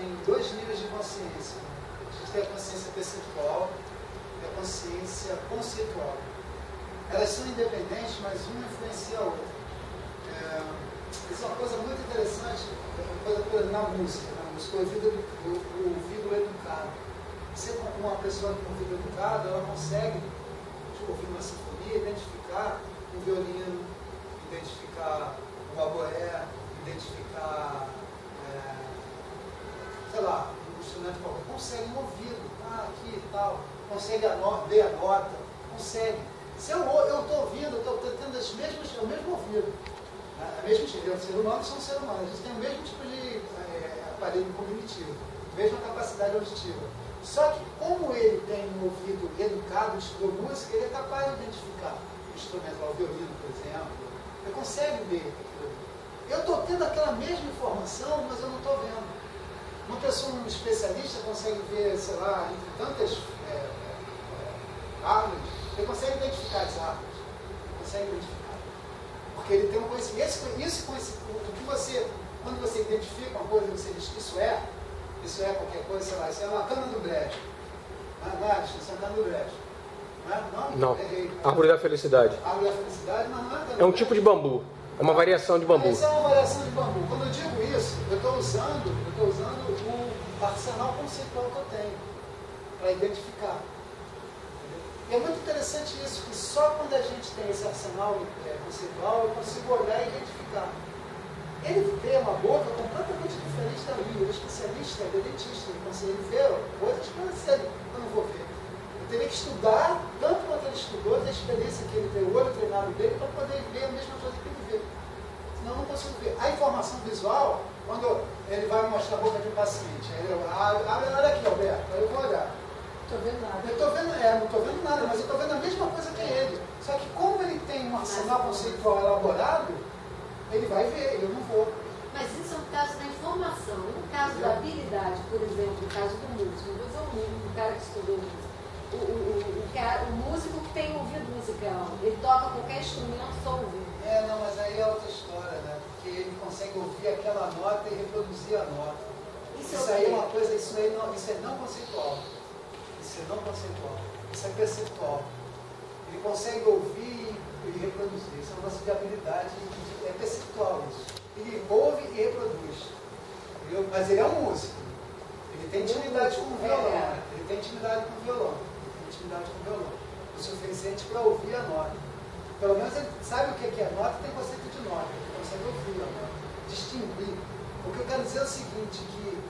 tem dois níveis de consciência. A gente tem a consciência perceptual e a consciência conceitual. Elas são independentes, mas uma influencia a outra. Isso é uma coisa muito interessante na música. O ouvido educado. Você, como uma pessoa com ouvido educado, ela consegue, ouvir uma sinfonia, identificar um violino, identificar um oboé, identificar, sei lá, um instrumento qualquer. Consegue um ouvido, aqui e tal. Consegue ver a nota, consegue. Se eu estou ouvindo, eu estou tendo o mesmo ouvido. A mesma tipo de ser humano são ser humanos. A gente tem o mesmo tipo de aparelho cognitivo, mesma capacidade auditiva. Só que, como ele tem um ouvido educado, estudou música, ele é capaz de identificar o instrumento, o violino, por exemplo. Ele consegue ver aquilo. Eu estou tendo aquela mesma informação, mas eu não estou vendo. Uma pessoa, um especialista, consegue ver, sei lá, entre tantas árvores, ele consegue identificar as árvores. Consegue identificar. Porque ele tem um conhecimento. Quando você identifica uma coisa, você diz que isso é qualquer coisa, sei lá, isso é uma cana do brejo. Não é, isso é uma cana do brejo. Não. Árvore da felicidade. Árvore da felicidade, mas não é cana. É um tipo de bambu. É uma variação de bambu. Isso é uma variação de bambu. Quando eu digo isso, eu estou usando o arsenal conceitual que eu tenho para identificar. E é muito interessante isso, que só quando a gente tem esse arsenal conceitual, eu consigo olhar e identificar. Ele vê uma boca completamente diferente da minha. Ele é especialista, ele é dentista. Ele vê coisas que eu não vou ver. Eu teria que estudar, tanto quanto ele estudou, ter a experiência que ele tem, o olho treinado dele, para poder ver a mesma coisa que ele vê. Senão eu não consigo ver. A informação visual, quando ele vai mostrar a boca de um paciente, aí ele olha aqui, Alberto, aí eu vou olhar. Não estou vendo nada. Eu estou vendo, não estou vendo nada, mas eu estou vendo a mesma coisa que ele. Só que como ele tem um arsenal conceitual elaborado, ele vai ver, eu não vou. Mas isso é um caso da informação. No caso da habilidade, por exemplo, no caso do músico, vou usar o cara que estudou música. O músico que tem ouvido musical, ele toca qualquer instrumento só ouvindo. Não, mas aí é outra história, né? Porque ele consegue ouvir aquela nota e reproduzir a nota. Isso aí é uma coisa, isso é não conceitual. Isso é não conceitual. Isso é perceptual. Ele consegue ouvir e reproduzir. Isso é uma nossa habilidade, é perceptual isso. Ele ouve e reproduz. Entendeu? Mas ele é um músico. Ele tem intimidade com o violão. Né? Ele tem intimidade com o violão. O suficiente para ouvir a nota. Pelo menos ele sabe o que é nota, tem conceito de nota. Ele consegue ouvir a nota, distinguir. O que eu quero dizer é o seguinte, que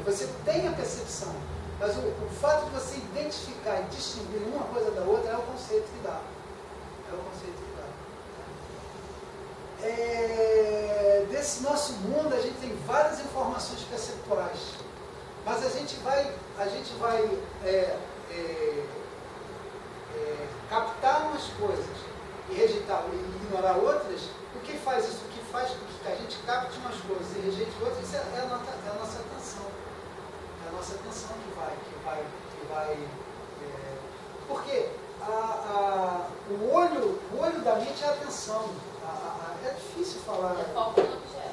você tem a percepção, mas o fato de você identificar e distinguir uma coisa da outra é o conceito que dá. Desse nosso mundo, a gente tem várias informações perceptuais, mas a gente vai captar umas coisas e rejeitar e ignorar outras. O que faz isso? O que faz com que a gente capte umas coisas e rejeite outras? Isso é a nossa atenção. É a nossa atenção que vai porque o olho da mente é a atenção. É difícil falar. É foco no objeto.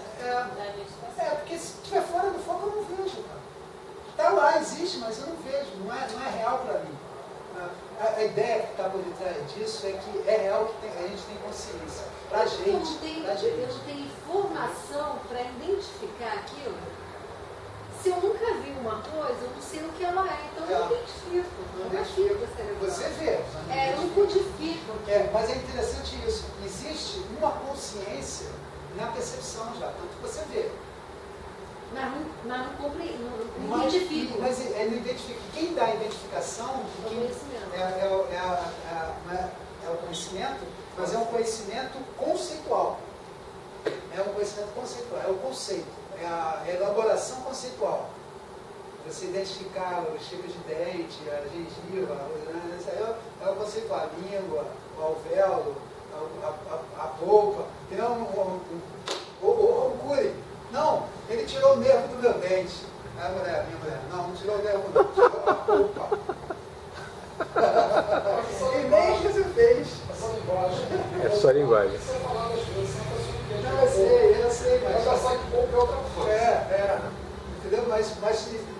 Porque se estiver fora do foco eu não vejo, cara. Está lá, existe, mas eu não vejo. Não é real para mim. A ideia que está por detrás disso é que é real que a gente tem consciência. Para a gente. Eu não tenho informação para identificar aquilo. Se eu nunca vi uma coisa, eu não sei o que ela é. Então eu não identifico. Você vê. Eu não codifico. Mas é interessante isso. Existe uma consciência na percepção já. Tanto que você vê. Mas não identifico. Mas ele identifica. Quem dá a identificação é o conhecimento, mas é um conhecimento conceitual. É um conhecimento conceitual, é o conceito, é a elaboração conceitual. Você identificar os tipos de dente, a gengiva, isso aí é o conceitual, a língua, o alvéolo, a polpa. O cure. Não, ele tirou o nervo do meu dente. Minha mulher, não tirou o nervo não, tirou a polpa. E nem isso fez. É só linguagem. Eu sei, mas já sabe que polpa é outra coisa. entendeu? Mas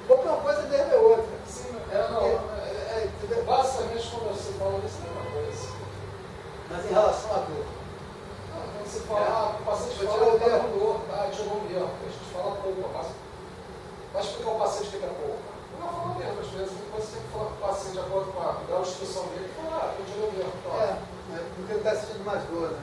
pouca coisa deve é outra. Sim, não. Basicamente, quando você fala isso, é uma coisa. Mas em relação à dor. Quando você fala, o paciente fala que está com dor, tirou o nervo. A gente fala pouco, vai explicar o paciente que é pouco. Não fala mesmo, às vezes você tem que falar com o paciente de acordo com a grau de instrução dele e falar, eu tirei o nervo. Porque ele está sentindo mais dor, né?